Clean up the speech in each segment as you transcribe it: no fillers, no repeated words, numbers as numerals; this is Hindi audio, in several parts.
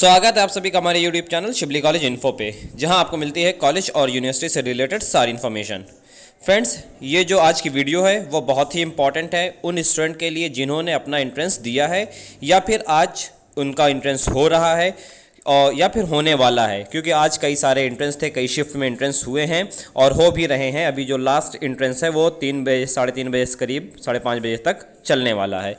स्वागत है आप सभी का हमारे YouTube channel Shibli college info पे, जहां आपको मिलती है कॉलेज और यूनिवर्सिटी से रिलेटेड सारी इन्फॉर्मेशन। फ्रेंड्स, ये जो आज की वीडियो है वो बहुत ही इंपॉर्टेंट है उन स्टूडेंट के लिए जिन्होंने अपना एंट्रेंस दिया है या फिर आज उनका एंट्रेंस हो रहा है और या फिर होने वाला है, क्योंकि आज कई सारे एंट्रेंस थे, कई शिफ्ट में एंट्रेंस हुए हैं और हो भी रहे हैं। अभी जो लास्ट एंट्रेंस है वो 3 बजे 3:30 बजे से करीब 5:30 बजे तक चलने वाला है।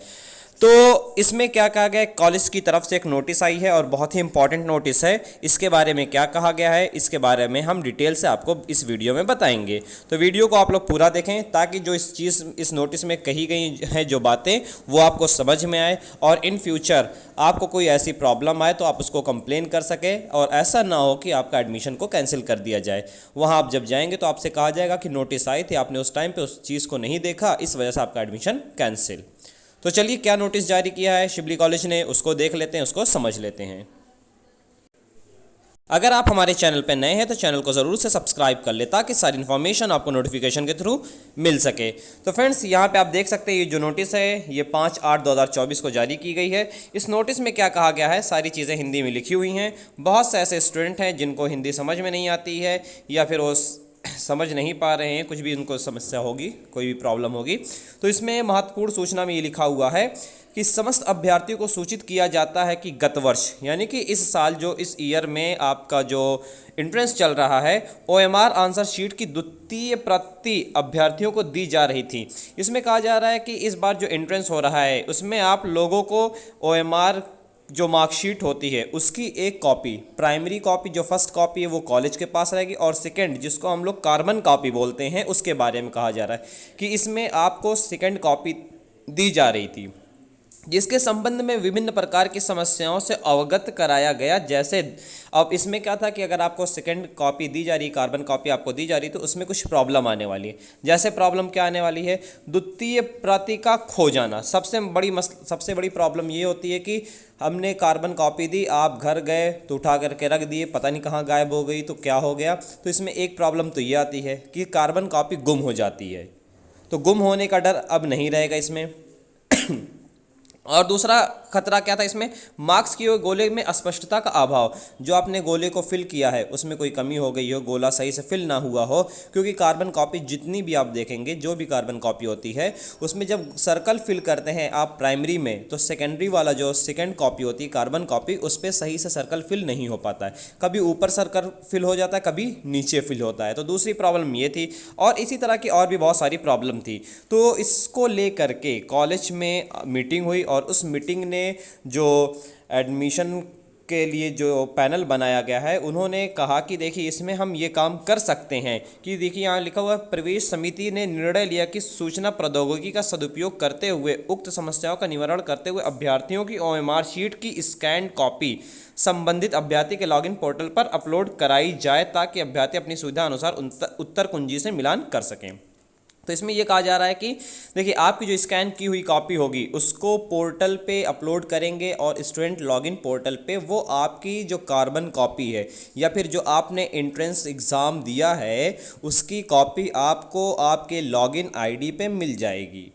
तो इसमें क्या कहा गया है, कॉलेज की तरफ से एक नोटिस आई है और बहुत ही इंपॉर्टेंट नोटिस है। इसके बारे में क्या कहा गया है, इसके बारे में हम डिटेल से आपको इस वीडियो में बताएंगे। तो वीडियो को आप लोग पूरा देखें ताकि जो इस नोटिस में कही गई हैं जो बातें वो आपको समझ में आए और इन फ्यूचर आपको कोई ऐसी प्रॉब्लम आए तो आप उसको कंप्लेन कर सकें और ऐसा ना हो कि आपका एडमिशन को कैंसिल कर दिया जाए। वहाँ आप जब जाएंगे तो आपसे कहा जाएगा कि नोटिस आई थी, आपने उस टाइम पे उस चीज़ को नहीं देखा, इस वजह से आपका एडमिशन कैंसिल। तो चलिए क्या नोटिस जारी किया है शिबली कॉलेज ने, उसको देख लेते हैं, उसको समझ लेते हैं। अगर आप हमारे चैनल पर नए हैं तो चैनल को ज़रूर से सब्सक्राइब कर ले ताकि सारी इन्फॉर्मेशन आपको नोटिफिकेशन के थ्रू मिल सके। तो फ्रेंड्स, यहाँ पे आप देख सकते हैं ये जो नोटिस है ये 5/8/2024 को जारी की गई है। इस नोटिस में क्या कहा गया है, सारी चीज़ें हिंदी में लिखी हुई हैं। बहुत से ऐसे स्टूडेंट हैं जिनको हिंदी समझ में नहीं आती है या फिर वो समझ नहीं पा रहे हैं, कुछ भी उनको समस्या होगी, कोई भी प्रॉब्लम होगी, तो इसमें महत्वपूर्ण सूचना में ये लिखा हुआ है कि समस्त अभ्यर्थियों को सूचित किया जाता है कि गत वर्ष यानी कि इस साल जो इस ईयर में आपका जो एंट्रेंस चल रहा है OMR आंसर शीट की द्वितीय प्रति अभ्यर्थियों को दी जा रही थी। इसमें कहा जा रहा है कि इस बार जो एंट्रेंस हो रहा है उसमें आप लोगों को OMR जो मार्कशीट होती है उसकी एक कॉपी, प्राइमरी कॉपी जो फर्स्ट कॉपी है वो कॉलेज के पास रहेगी और सेकंड जिसको हम लोग कार्बन कॉपी बोलते हैं उसके बारे में कहा जा रहा है कि इसमें आपको सेकंड कॉपी दी जा रही थी, जिसके संबंध में विभिन्न प्रकार की समस्याओं से अवगत कराया गया। जैसे अब इसमें क्या था कि अगर आपको सेकंड कॉपी दी जा रही, कार्बन कॉपी आपको दी जा रही, तो उसमें कुछ प्रॉब्लम आने वाली है। जैसे प्रॉब्लम क्या आने वाली है, द्वितीय प्रति का खो जाना। सबसे बड़ी प्रॉब्लम ये होती है कि हमने कार्बन कॉपी दी, आप घर गए तो उठा करके रख दिए, पता नहीं कहाँ गायब हो गई, तो क्या हो गया। तो इसमें एक प्रॉब्लम तो ये आती है कि कार्बन कॉपी गुम हो जाती है, तो गुम होने का डर अब नहीं रहेगा इसमें। और दूसरा खतरा क्या था इसमें, मार्क्स की गोले में अस्पष्टता का अभाव। जो आपने गोले को फिल किया है उसमें कोई कमी हो गई हो, गोला सही से फिल ना हुआ हो, क्योंकि कार्बन कॉपी जितनी भी आप देखेंगे, जो भी कार्बन कॉपी होती है उसमें जब सर्कल फिल करते हैं आप प्राइमरी में, तो सेकेंडरी वाला जो सेकेंड कॉपी होती है कार्बन कॉपी, उस पर सही से सर्कल फिल नहीं हो पाता है। कभी ऊपर सर्कल फिल हो जाता है, कभी नीचे फिल होता है। तो दूसरी प्रॉब्लम ये थी और इसी तरह की और भी बहुत सारी प्रॉब्लम थी। तो इसको लेकर के कॉलेज में मीटिंग हुई और उस मीटिंग ने जो एडमिशन के लिए जो पैनल बनाया गया है उन्होंने कहा कि देखिए इसमें हम ये काम कर सकते हैं कि देखिए यहाँ लिखा हुआ है, प्रवेश समिति ने निर्णय लिया कि सूचना प्रौद्योगिकी का सदुपयोग करते हुए उक्त समस्याओं का निवारण करते हुए अभ्यर्थियों की OMR शीट की स्कैन कॉपी संबंधित अभ्यर्थी के लॉगिन पोर्टल पर अपलोड कराई जाए ताकि अभ्यर्थी अपनी सुविधा अनुसार उत्तर कुंजी से मिलान कर सकें। तो इसमें यह कहा जा रहा है कि देखिए आपकी जो स्कैन की हुई कॉपी होगी उसको पोर्टल पे अपलोड करेंगे और स्टूडेंट लॉगिन पोर्टल पे वो आपकी जो कार्बन कॉपी है या फिर जो आपने एंट्रेंस एग्ज़ाम दिया है उसकी कॉपी आपको आपके लॉगिन ID पे मिल जाएगी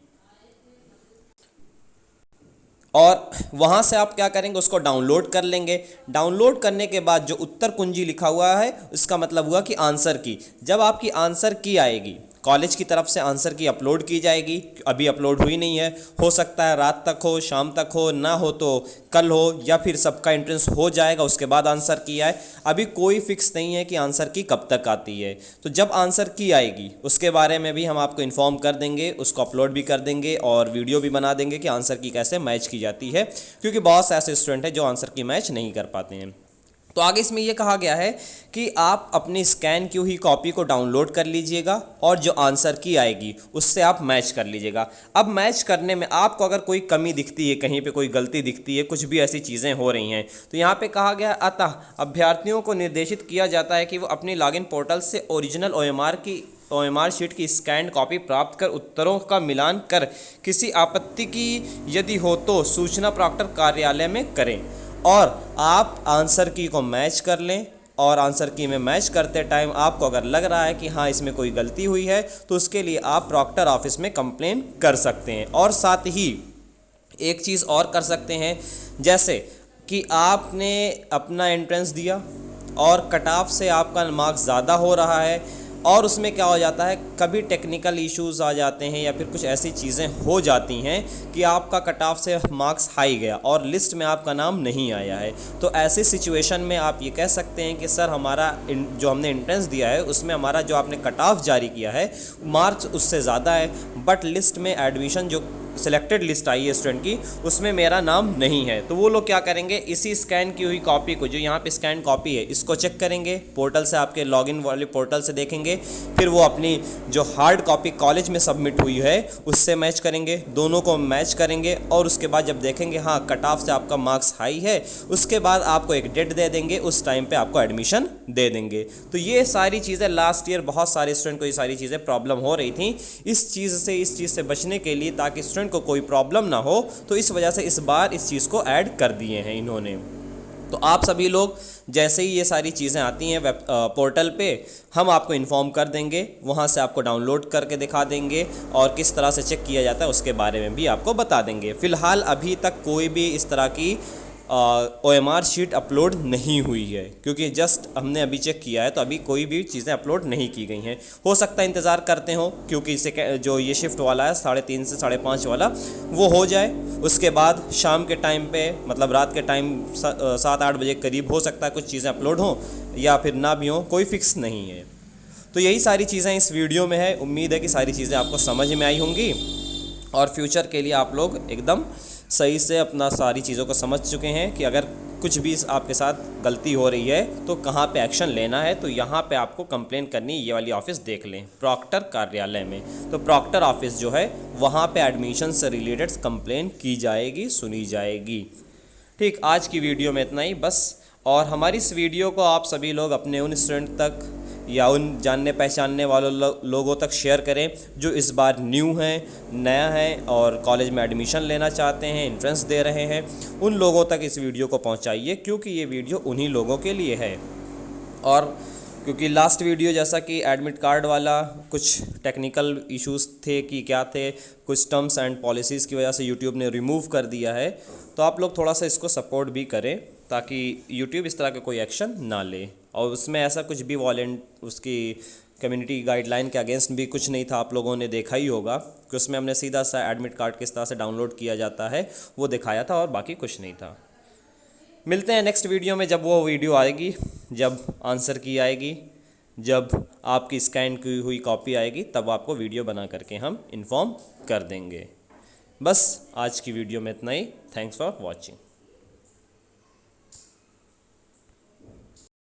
और वहाँ से आप क्या करेंगे, उसको डाउनलोड कर लेंगे। डाउनलोड करने के बाद जो उत्तर कुंजी लिखा हुआ है उसका मतलब हुआ कि आंसर की, जब आपकी आंसर की आएगी कॉलेज की तरफ से आंसर की अपलोड की जाएगी। अभी अपलोड हुई नहीं है, हो सकता है रात तक हो, शाम तक हो, ना हो तो कल हो, या फिर सबका एंट्रेंस हो जाएगा उसके बाद आंसर की आए। अभी कोई फिक्स नहीं है कि आंसर की कब तक आती है। तो जब आंसर की आएगी उसके बारे में भी हम आपको इन्फॉर्म कर देंगे, उसको अपलोड भी कर देंगे और वीडियो भी बना देंगे कि आंसर की कैसे मैच की जाती है, क्योंकि बहुत से ऐसे स्टूडेंट हैं जो आंसर की मैच नहीं कर पाते हैं। तो आगे इसमें यह कहा गया है कि आप अपनी स्कैन की हुई कॉपी को डाउनलोड कर लीजिएगा और जो आंसर की आएगी उससे आप मैच कर लीजिएगा। अब मैच करने में आपको अगर कोई कमी दिखती है, कहीं पे कोई गलती दिखती है, कुछ भी ऐसी चीज़ें हो रही हैं, तो यहाँ पे कहा गया अतः अभ्यर्थियों को निर्देशित किया जाता है कि वो अपनी लॉगिन पोर्टल से ओरिजिनल OMR शीट की स्कैन कॉपी प्राप्त कर उत्तरों का मिलान कर किसी आपत्ति की यदि हो तो सूचना प्रॉक्टर कार्यालय में करें और आप आंसर की को मैच कर लें। और आंसर की में मैच करते टाइम आपको अगर लग रहा है कि हाँ इसमें कोई गलती हुई है तो उसके लिए आप प्रॉक्टर ऑफिस में कंप्लेन कर सकते हैं। और साथ ही एक चीज़ और कर सकते हैं, जैसे कि आपने अपना एंट्रेंस दिया और कट ऑफ से आपका मार्क्स ज़्यादा हो रहा है, और उसमें क्या हो जाता है, कभी टेक्निकल इश्यूज़ आ जाते हैं या फिर कुछ ऐसी चीज़ें हो जाती हैं कि आपका कट ऑफ से मार्क्स हाई गया और लिस्ट में आपका नाम नहीं आया है। तो ऐसी सिचुएशन में आप ये कह सकते हैं कि सर हमारा जो हमने एंट्रेंस दिया है उसमें हमारा जो आपने कट ऑफ जारी किया है मार्क्स उससे ज़्यादा है, बट लिस्ट में एडमिशन जो सिलेक्टेड लिस्ट आई है स्टूडेंट की उसमें मेरा नाम नहीं है। तो वो लोग क्या करेंगे, इसी स्कैन की हुई कॉपी को, जो यहाँ पे स्कैन कॉपी है, इसको चेक करेंगे पोर्टल से, आपके लॉगिन वाले पोर्टल से देखेंगे, फिर वो अपनी जो हार्ड कॉपी कॉलेज में सबमिट हुई है उससे मैच करेंगे, दोनों को मैच करेंगे, और उसके बाद जब देखेंगे हाँ कट ऑफ से आपका मार्क्स हाई है, उसके बाद आपको एक डेट दे देंगे, उस टाइम पे आपको एडमिशन दे देंगे। तो ये सारी चीज़ें लास्ट ईयर बहुत सारे स्टूडेंट को ये सारी चीज़ें प्रॉब्लम हो रही थी। इस चीज़ से बचने के लिए, ताकि स्टूडेंट को कोई प्रॉब्लम ना हो, तो इस वजह से इस बार इस चीज़ को ऐड कर दिए हैं इन्होंने। तो आप सभी लोग जैसे ही ये सारी चीज़ें आती हैं वेब पोर्टल पे, हम आपको इन्फॉर्म कर देंगे, वहाँ से आपको डाउनलोड करके दिखा देंगे, और किस तरह से चेक किया जाता है उसके बारे में भी आपको बता देंगे। फ़िलहाल अभी तक कोई भी इस तरह की OMR शीट अपलोड नहीं हुई है, क्योंकि जस्ट हमने अभी चेक किया है, तो अभी कोई भी चीज़ें अपलोड नहीं की गई हैं। हो सकता है इंतज़ार करते हो, क्योंकि इसे जो ये शिफ्ट वाला है 3:30 से 5:30 वाला, वो हो जाए, उसके बाद शाम के टाइम पे, मतलब रात के टाइम 7-8 बजे करीब हो सकता है कुछ चीज़ें अपलोड हों या फिर ना भी हों, कोई फिक्स नहीं है। तो यही सारी चीज़ें इस वीडियो में है। उम्मीद है कि सारी चीज़ें आपको समझ में आई होंगी, और फ्यूचर के लिए आप लोग एकदम सही से अपना सारी चीज़ों को समझ चुके हैं कि अगर कुछ भी आपके साथ गलती हो रही है तो कहाँ पे एक्शन लेना है। तो यहाँ पे आपको कंप्लेन करनी, ये वाली ऑफिस देख लें, प्रॉक्टर कार्यालय में। तो प्रॉक्टर ऑफिस जो है वहाँ पे एडमिशन से रिलेटेड कंप्लेन की जाएगी, सुनी जाएगी। ठीक, आज की वीडियो में इतना ही बस। और हमारी इस वीडियो को आप सभी लोग अपने उन स्टूडेंट तक या उन जानने पहचानने वालों लोगों तक शेयर करें जो इस बार न्यू हैं, नया है और कॉलेज में एडमिशन लेना चाहते हैं, एंट्रेंस दे रहे हैं। उन लोगों तक इस वीडियो को पहुंचाइए, क्योंकि ये वीडियो उन्हीं लोगों के लिए है। और क्योंकि लास्ट वीडियो जैसा कि एडमिट कार्ड वाला कुछ टेक्निकल इश्यूज़ थे कि क्या थे, कुछ टर्म्स एंड पॉलिसीज़ की वजह से यूट्यूब ने रिमूव कर दिया है। तो आप लोग थोड़ा सा इसको सपोर्ट भी करें, ताकि यूट्यूब इस तरह का कोई एक्शन ना ले। और उसमें ऐसा कुछ भी उसकी कम्युनिटी गाइडलाइन के अगेंस्ट भी कुछ नहीं था, आप लोगों ने देखा ही होगा कि उसमें हमने सीधा सा एडमिट कार्ड किस तरह से डाउनलोड किया जाता है वो दिखाया था, और बाकी कुछ नहीं था। मिलते हैं नेक्स्ट वीडियो में, जब वो वीडियो आएगी, जब आंसर की आएगी, जब आपकी स्कैन की हुई कॉपी आएगी, तब आपको वीडियो बना करके हम इन्फॉर्म कर देंगे। बस आज की वीडियो में इतना ही। Thanks for watching.